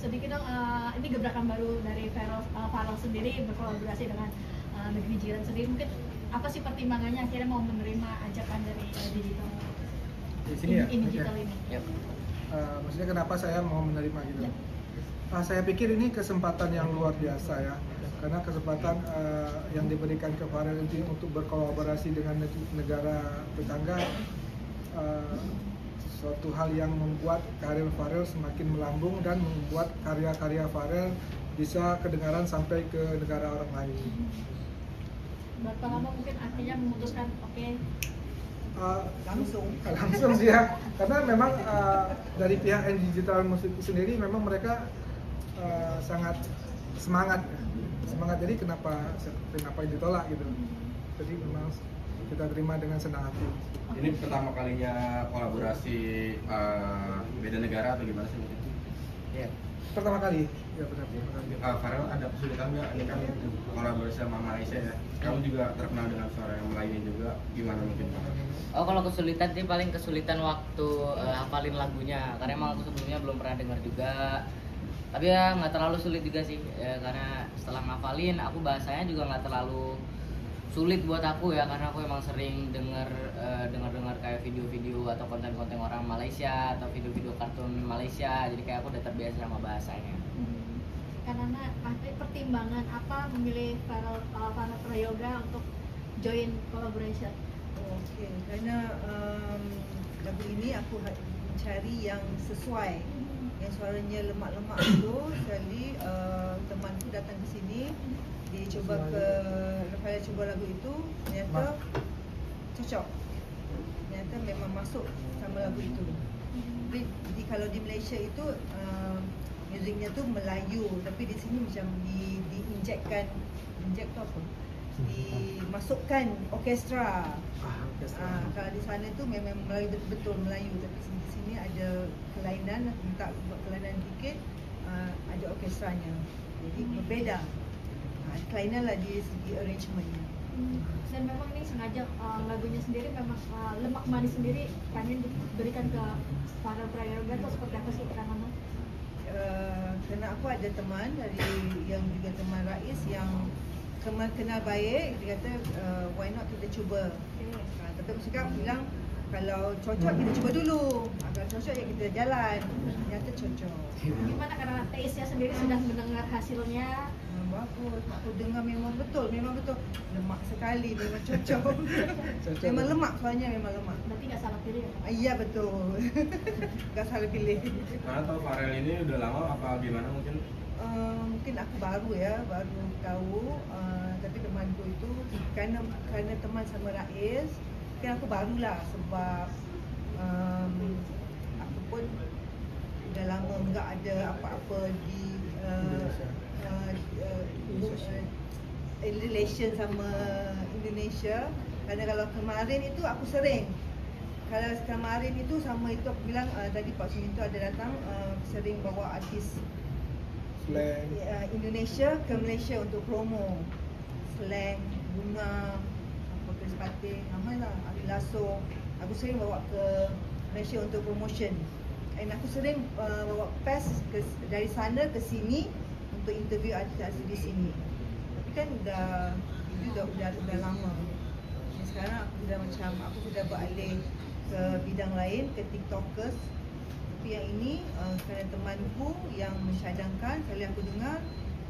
sedikit dong, ini gebrakan baru dari Farel sendiri berkolaborasi dengan negeri jiran sendiri. Mungkin apa sih pertimbangannya akhirnya mau menerima ajakan dari digital di sini ya? digital ini? Yep. Maksudnya kenapa saya mau menerima gitu? Saya pikir ini kesempatan yang luar biasa ya, karena kesempatan yang diberikan ke Farel itu untuk berkolaborasi dengan negara tetangga, suatu hal yang membuat karir Farel semakin melambung dan membuat karya-karya Farel bisa kedengaran sampai ke negara orang lain. Berapa lama mungkin akhirnya memutuskan langsung sih ya, karena memang dari pihak Digital Music sendiri memang mereka sangat semangat, jadi kenapa ditolak gitu. Jadi memang kita terima dengan senang hati. Ini pertama kalinya kolaborasi beda negara atau gimana sih mungkin? Iya. Pertama kali ya, benar. Farel ada kesulitan nggak? Ini kan kolaborasi sama Malaysia ya. Kamu juga terkenal dengan suara yang Melayu juga, gimana mungkin? Oh, kalau kesulitan sih paling kesulitan waktu hafalin lagunya, karena emang aku sebelumnya belum pernah dengar juga. Tapi ya nggak terlalu sulit juga sih, ya, karena setelah ngafalin aku bahasanya juga nggak terlalu sulit buat aku ya, karena aku emang sering dengar kayak video-video atau konten-konten orang Malaysia atau video-video kartun Malaysia, jadi kayak aku udah terbiasa sama bahasanya. Karena pertimbangan apa memilih Farel Prayoga untuk join collaboration? Oke, karena lagu ini aku mencari yang sesuai, yang suaranya lemak-lemak dulu. Sekali temanku datang ke sini, dia coba coba lagu itu, ternyata cocok, ternyata memang masuk sama lagu itu. Jadi kalau di Malaysia itu musiknya tuh Melayu, tapi di sini macam injek tu apa? Dimasukkan orkestra. Kalau di sana tu memang Melayu betul Melayu, tapi di sini ada kelainan, minta buat kelainan dikit, ada orkestranya, jadi berbeza. Kelainan lah di segi arrangementnya. Dan memang ini sengaja lagunya sendiri memang lemak manis sendiri pengen diberikan ke Farel Prayoga atau seperti apa sih karena? Karena aku ada teman yang juga teman Rais yang kenal baik, dia kata why not kita cuba. Tapi aku cakap bilang kalau cocok kita cuba dulu, kalau cocok ya kita jalan. Ternyata cocok. Gimana karena taste-nya sendiri sudah mendengar hasilnya? Bagus, aku dengar memang betul lemak sekali, memang cocok. Memang lemak, soalnya memang lemak. Berarti nggak salah pilih ya? Iya betul, nggak salah pilih. Karena tahu Farel ini udah lama apa gimana mungkin? Mungkin aku baru tahu, tapi temanku itu karena teman sama Rais, mungkin aku barulah sebab aku pun dah lama enggak ada apa-apa di relation sama Indonesia. Karena kalau kemarin itu aku sering, kalau kemarin itu sama itu aku bilang tadi Pak Suminto ada datang, sering bawa artis Slang Indonesia ke Malaysia untuk promo Slang, Bunga, Chris Pating, ramailah, Ari Lasso. Aku sering bawa ke Malaysia untuk promotion. Dan aku sering bawa PES dari sana ke sini untuk interview artis-artis di sini. Tapi kan udah lama. Dan sekarang aku sudah beralih ke bidang lain, ke TikTokers. Tapi yang ini kerana temanku yang mencadangkan, kali aku dengar,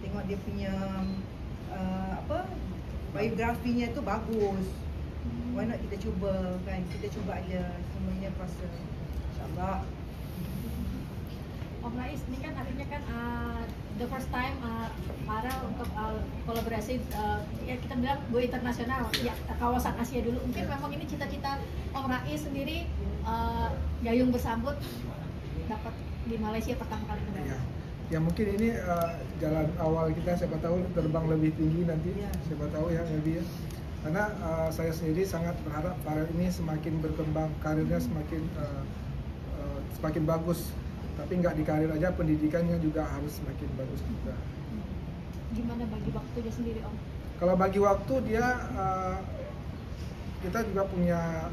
tengok dia punya biografinya tu bagus. Why not kita cuba kan? Kita cuba aja, semuanya kuasa. InsyaAllah. Om Rais, ini kan artinya kan the first time Farel untuk kolaborasi, ya kita bilang go internasional, ya kawasan Asia dulu. Mungkin memang ini cita-cita Om Rais sendiri, gayung bersambut dapat di Malaysia pertama kali. Ya mungkin ini jalan awal kita, siapa tahu terbang lebih tinggi nanti, siapa tahu ya lebih ya. Karena saya sendiri sangat berharap Farel ini semakin berkembang, karirnya semakin bagus. Tapi nggak di karir aja, pendidikannya juga harus semakin bagus juga. Gimana bagi waktunya sendiri Om? Kalau bagi waktu dia, kita juga punya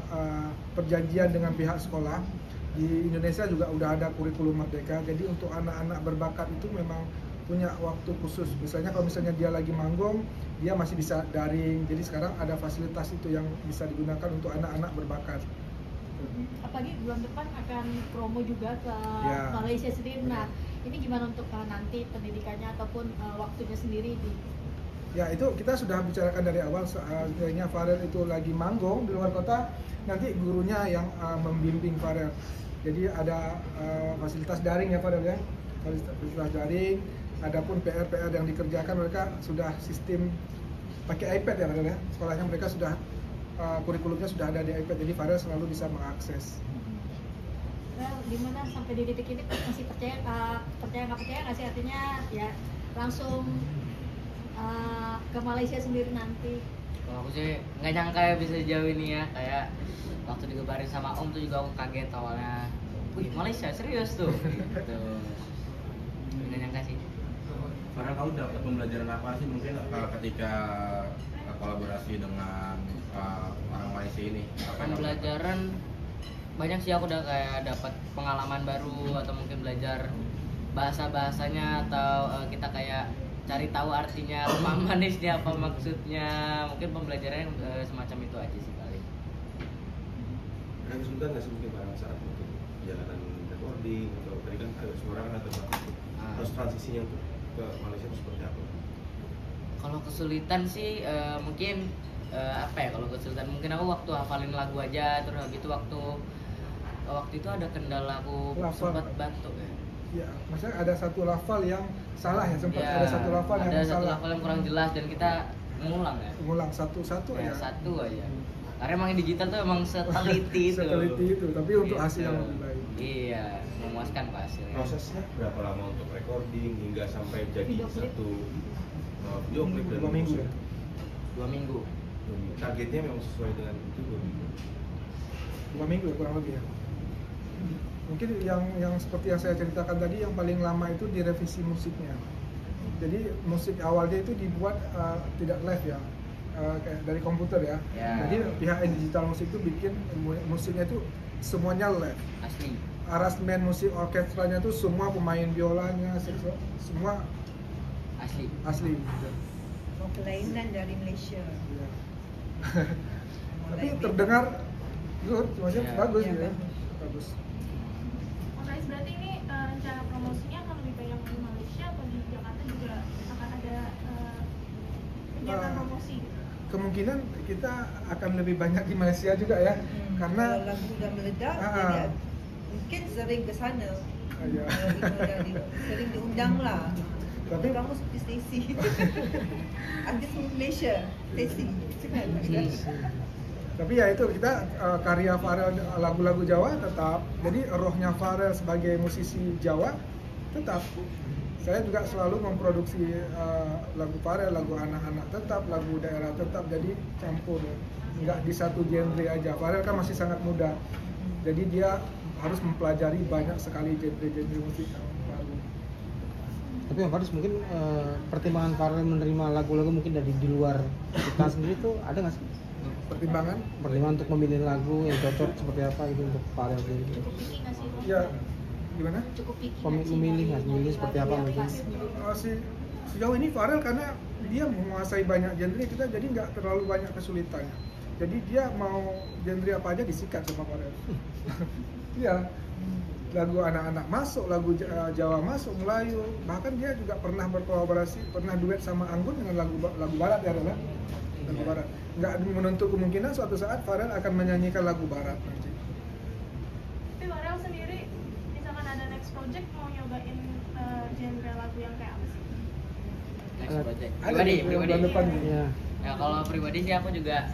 perjanjian dengan pihak sekolah. Di Indonesia juga udah ada kurikulum merdeka, jadi untuk anak-anak berbakat itu memang punya waktu khusus. Misalnya kalau misalnya dia lagi manggung, dia masih bisa daring. Jadi sekarang ada fasilitas itu yang bisa digunakan untuk anak-anak berbakat. Apalagi bulan depan akan promo juga ke Ya. Malaysia sendiri. Nah, ini gimana untuk nanti pendidikannya ataupun waktunya sendiri di Ya itu kita sudah bicarakan dari awal, seandainya Farel itu lagi manggung di luar kota, nanti gurunya yang membimbing Farel. Jadi ada fasilitas daring ya Farel ya, fasilitas daring. Adapun PR-PR yang dikerjakan mereka sudah sistem pakai iPad ya Farel ya. Sekolahnya mereka sudah kurikulumnya sudah ada di iPad, jadi Farel selalu bisa mengakses. Well, dimana sampai di titik ini masih percaya nggak percaya nggak sih, artinya ya langsung ke Malaysia sendiri nanti. Kalau aku sih nggak nyangka ya bisa sejauh ini ya, kayak waktu dikabarin sama Om tuh juga aku kaget awalnya. Wih, Malaysia serius tuh gitu. Nggak nyangka sih. Karena kamu dapat pembelajaran apa sih mungkin ketika kolaborasi dengan orang Malaysia ini? Apa yang kamu Pembelajaran banyak sih, aku udah kayak dapat pengalaman baru atau mungkin belajar bahasa-bahasanya atau kita kayak cari tahu artinya lemang manisnya apa maksudnya. Mungkin pembelajarannya semacam itu aja sih paling. Ada kesulitan nggak sih mungkin pada saat mungkin perjalanan recording atau tadi kan ada suara kan atau harus transisinya untuk ke Malaysia itu seperti apa? Kalau kesulitan sih mungkin apa ya, kalau kesulitan mungkin aku waktu hafalin lagu aja, terus habis itu waktu itu ada kendala aku Lafal. sempat batuk ya. Ya, maksudnya ada satu lafal yang salah ya, sempat Ya, ada satu lafal yang ada satu salah. lafal yang kurang jelas dan kita ngulang ya. Ngulang satu-satu Ya, ya. satu aja. Karena emang yang digital tuh emang seteliti itu. Seteliti itu, tapi untuk hasil yang Gitu. lebih baik. Iya, memuaskan kok hasilnya. Prosesnya berapa lama untuk recording hingga sampai jadi Video klip. satu video klip dan 2 minggu musik? ya. 2 minggu. Targetnya memang sesuai dengan itu 2 minggu. 2 minggu ya, kurang lebih ya. Mungkin yang seperti yang saya ceritakan tadi, yang paling lama itu direvisi musiknya. Jadi musik awalnya itu dibuat tidak live ya, kayak dari komputer ya. Ya. Jadi pihak digital musik itu bikin musiknya itu semuanya live. Asli. Aransemen musik orkestranya itu semua pemain biolanya, semua Asli. asli. Oh, kelainan dari Malaysia. Ya. Tapi terdengar good, maksudnya Ya. bagus Ya, ya. bagus. Bagus. Mas Rais, berarti ini rencana promosinya akan lebih banyak di Malaysia atau di Jakarta juga akan ada kegiatan promosi? Kemungkinan kita akan lebih banyak di Malaysia juga ya, karena kalau lagu udah meledak, Ah. jadi mungkin sering ke sana. ya. Sering diundang lah. Tapi Kamu seperti Stacy. Artis Malaysia, Stacy. Tapi ya itu kita karya Farel lagu-lagu Jawa tetap. Jadi rohnya Farel sebagai musisi Jawa tetap. Saya juga selalu memproduksi lagu Farel, lagu anak-anak tetap, lagu daerah tetap. Jadi campur, nggak di satu genre aja. Farel kan masih sangat muda, jadi dia harus mempelajari banyak sekali genre-genre musik yang baru. Tapi Om Faris mungkin pertimbangan Farel menerima lagu-lagu mungkin dari di luar kita sendiri tuh ada nggak sih? Pertimbangan? Pertimbangan untuk memilih lagu yang cocok seperti apa gitu untuk Farel sendiri? Cukup picky nggak sih? Bang? Ya, gimana? Cukup picky Memilih nggak sih nggak? Memilih seperti apa yang mungkin? pas gitu? Sejauh ini Farel karena dia menguasai banyak genre, kita jadi nggak terlalu banyak kesulitan. Jadi dia mau genre apa aja disikat sama Farel. Iya, lagu anak-anak masuk, lagu Jawa masuk, Melayu. Bahkan dia juga pernah berkolaborasi, pernah duet sama Anggun dengan lagu Barat ya, Rela? Lagu Barat. Nggak menuntut kemungkinan suatu saat Farel akan menyanyikan lagu Barat nanti. Tapi Farel sendiri, misalkan ada next project mau nyobain genre lagu yang kayak apa sih? Next project. Ada Pribadi, di pribadi. bulan depan. Ya. Ya kalau pribadi sih aku juga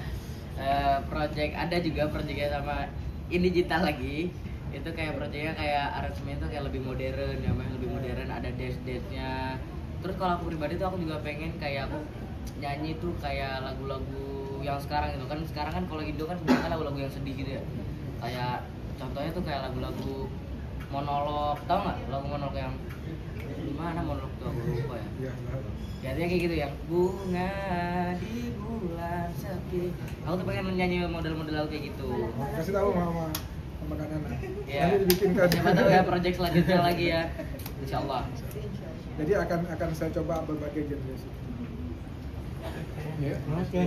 project, ada juga projectnya sama ini digital lagi. Itu kayak projectnya kayak aransemen tuh kayak lebih modern, namanya lebih modern, ada dance-dance-nya. Terus kalau aku pribadi tuh aku juga pengen kayak aku nyanyi tuh kayak lagu-lagu yang sekarang gitu kan. Sekarang kan kalau Indo kan kebanyakan lagu-lagu yang sedih gitu ya. Kayak contohnya tuh kayak lagu-lagu monolog, tau nggak lagu monolog yang gimana monolog tuh aku lupa ya. Iya, Ya artinya kayak gitu yang bunga di bulan sepi. Aku tuh pengen nyanyi model-model lagu kayak gitu. kasih tahu sama sama Kak Nana. Iya. Nanti dibikinkan. Siapa tahu ya project selanjutnya lagi ya. Insya Allah. Jadi akan saya coba berbagai genre. Oke.